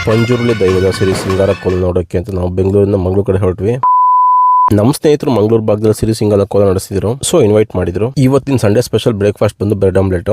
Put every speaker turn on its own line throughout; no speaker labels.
ಪಂಜುರ್ಲಿ ದೈವದ ಸಿರಿ ಸಿಂಗಾರ ಕೋಲ ನೋಡೋಕೆ ಅಂತ ನಾವು ಬೆಂಗಳೂರಿಂದ ಮಂಗಳೂರು ಕಡೆ ಹೊರಟ್ವಿ. ನಮ್ಮ ಸ್ನೇಹಿತರು ಮಂಗಳೂರು ಭಾಗದಲ್ಲಿ ಸಿರಿ ಸಿಂಗಾರ ಕೋಲ ನಡೆಸಿದ್ರು, ಸೊ ಇನ್ವೈಟ್ ಮಾಡಿದ್ರು. ಇವತ್ತಿನ ಸಂಡೇ ಸ್ಪೆಷಲ್ ಬ್ರೇಕ್ಫಾಸ್ಟ್ ಬಂದು ಬ್ರೆಡ್ ಆಮ್ಲೆಟ್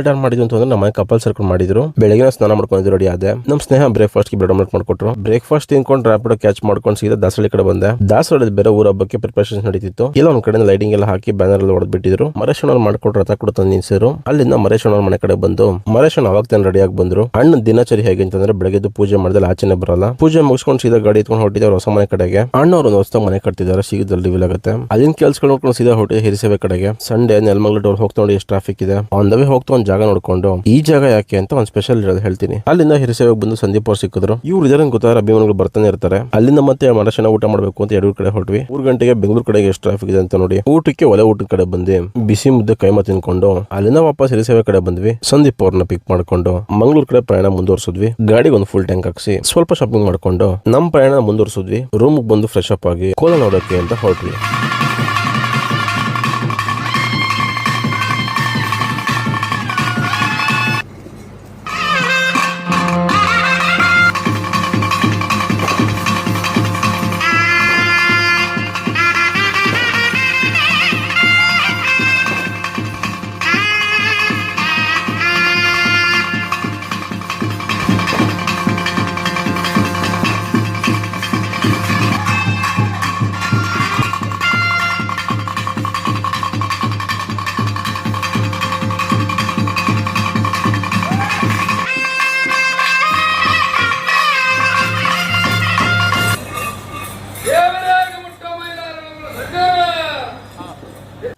ಯಾರು ಮಾಡಿದ್ರು ಅಂತಂದ್ರೆ ನಮ್ಮ ಕಪಲ್ ಸರ್ಕಲ್ ಮಾಡಿದ್ರು. ಬೆಳಗ್ಗೆ ಸ್ನಾನ ಮಾಡ್ಕೊಂಡಿದ್ರು, ರೆಡಿ ಆದೆ. ನಮ್ಮ ಸ್ನೇಹ ಬ್ರೇಕ್ಫಾಸ್ಟ್ ಬ್ರೆಡ್ ಆಮ್ಲೆಟ್ ಮಾಡ್ಕೊಟ್ರು. ಬ್ರೇಕ್ಫಾಸ್ಟ್ ತಿನ್ಕೊಂಡು ರ್ಯಾಪಿಡ್ ಕ್ಯಾಚ್ ಮಾಡ್ಕೊಂಡು ಸೀದಾ ದಾಸರಳ್ಳಿ ಕಡೆ ಬಂದೆ. ದಾಸರಳ್ಳಿ ಬೇರೆ ಊರ ಹಬ್ಬಕ್ಕೆ ಪ್ರಿಪರೇಷನ್ ನಡೀತಿತ್ತು. ಇಲ್ಲ ಒಂದ್ ಕಡೆ ಲೈಟಿಂಗ್ ಎಲ್ಲ ಹಾಕಿ ಬ್ಯಾನರ್ ಎಲ್ಲ ಹೊಡೆದ್ಬಿಟ್ಟಿದ್ರು. ಮರೇಶಣ್ಣವ್ರು ಮಾಡ್ಕೊಟ್ರು, ರಥ ಕೂಡ ತಂದು ನಿಲ್ಸಿದ್ರು. ಅಲ್ಲಿಂದ ಮರೇಶಣ್ಣವ್ರ ಮನೆ ಕಡೆ ಬಂದು ಮರೇಶಣ್ಣ ಅವಾಗ ತಾನು ರೆಡಿ ಆಗಿ ಬಂದ್ರು. ಅಣ್ಣನ ದಿನಚರಿ ಹೇಗೆ ಅಂತಂದ್ರೆ ಬೆಳಗ್ಗೆ ಪೂಜೆ ಮಾಡಿದ್ರೆ ಆಚೆನೆ ಬರಲ್ಲ. ಪೂಜೆ ಮುಗಿಸ್ಕೊಂಡು ಸೀದಾ ಗಾಡಿ ಎತ್ಕೊಂಡು ಹೊರಟಿದ್ದಾರೆ ಹೊಸ ಮನೆ ಕಡೆಗೆ. ಅಣ್ಣವ್ರು ಒಂದು ಹೊಸ ಮನೆ ಕಟ್ತಿದ್ದಾರೆ, ಶೀಘ್ರದಲ್ಲಿ ರಿವೀಲ್ ಆಗುತ್ತೆ. ಅಲ್ಲಿನ ಕೆಲ್ಸಗಳು ನೋಡ್ಕೊಂಡು ಸೀದಾ ಹೊರಟಿ ಹಿರಿಸೇವೆ ಕಡೆಗೆ. ಸಂಡೇ ನೆಲಮಂಗಲ ಟೋಲ್ ಹೋಗ್ತಾ ನೋಡಿ ಎಷ್ಟು ಟ್ರಾಫಿಕ್ ಇದೆ. ಆನ್ ದ ವೇ ಹೋಗ್ತಾ ಒಂದು ಜಾಗ ನೋಡ್ಕೊಂಡು ಈ ಜಾಗ ಯಾಕೆ ಅಂತ ಒಂದು ಸ್ಪೆಷಲ್ ಇರೋದು ಹೇಳ್ತೀನಿ. ಅಲ್ಲಿಂದ ಹಿರಿಸೇವೆಗೆ ಬಂದು ಸಂದೀಪ್ ಅವ್ರು ಸಿಕ್ಕಿದ್ರು. ಇವ್ರು ಇದರ ಗೊತ್ತಾರ ಅಭಿಮಾನಿಗಳು ಬರ್ತಾನೆ ಇರ್ತಾರೆ. ಅಲ್ಲಿಂದ ಮತ್ತೆ ಮರಶನ ಊಟ ಮಾಡಬೇಕು ಅಂತ 2 ಕಡೆ ಹೊರಟ್ವಿ. 3 ಗಂಟೆಗೆ ಬೆಂಗಳೂರು ಕಡೆಗೆ ಎಷ್ಟು ಟ್ರಾಫಿಕ್ ಇದೆ ಅಂತ ನೋಡಿ ಊಟಕ್ಕೆ ಒಲೆ ಊಟದ ಕಡೆ ಬಂದು ಬಿಸಿ ಮುದ್ದೆ ಕೈಮಾ ತಿನ್ಕೊಂಡು ಅಲ್ಲಿಂದ ವಾಪಸ್ ಹಿರಿಸೇವೆ ಕಡೆ ಬಂದ್ವಿ. ಸಂದೀಪ್ ಅವ್ರನ್ನ ಪಿಕ್ ಮಾಡ್ಕೊಂಡು ಮಂಗಳೂರು ಕಡೆ ಪ್ರಯಾಣ ಮುಂದುವರ್ಸಿದ್ವಿ. ಗಾಡಿಗೆ ಒಂದು ಫುಲ್ ಟ್ಯಾಂಕ್ ಹಾಕ್ಸಿ ಸ್ವಲ್ಪ ಶಾಪಿಂಗ್ ಮಾಡ್ಕೊಂಡು ನಮ್ಮ ಪ್ರಯಾಣ ಮುಂದುವರ್ಸಿದ್ವಿ. ರೂಮ್ ಬಂದು ಫ್ರೆಶ್ ಅಪ್ ಆಗಿ ಕೋಲ ನೋಡೋಕೆ ಅಂತ ಹೊರಟ್ವಿ.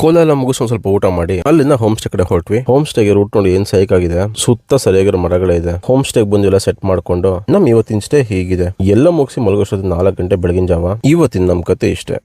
ಕೋಲ ಎಲ್ಲ ಮುಗಿಸ್ ಒಂದ್ ಸ್ವಲ್ಪ ಊಟ ಮಾಡಿ ಅಲ್ಲಿಂದ ಹೋಮ್ ಸ್ಟೇ ಕಡೆ ಹೊರಟ್ವಿ. ಹೋಮ್ ಸ್ಟೇಗೆ ರೂಟ್ ನೋಡಿ ಏನ್ ಸೈಕ್ ಆಗಿದೆ. ಸುತ್ತ ಸರಿಯಾಗಿರೋ ಮರಗಳೇ ಇದೆ. ಹೋಮ್ ಸ್ಟೇಗೆ ಬಂದು ಎಲ್ಲ ಸೆಟ್ ಮಾಡ್ಕೊಂಡು ನಮ್ ಇವತ್ತಿನ ಸ್ಟೇ ಹೀಗಿದೆ. ಎಲ್ಲ ಮುಗಿಸಿ ಮಲಗೋಷ್ಟೊತ್ತು 4 ಗಂಟೆ ಬೆಳಗಿನ ಜಾವ. ಇವತ್ತಿನ ನಮ್ ಕತೆ ಇಷ್ಟೇ.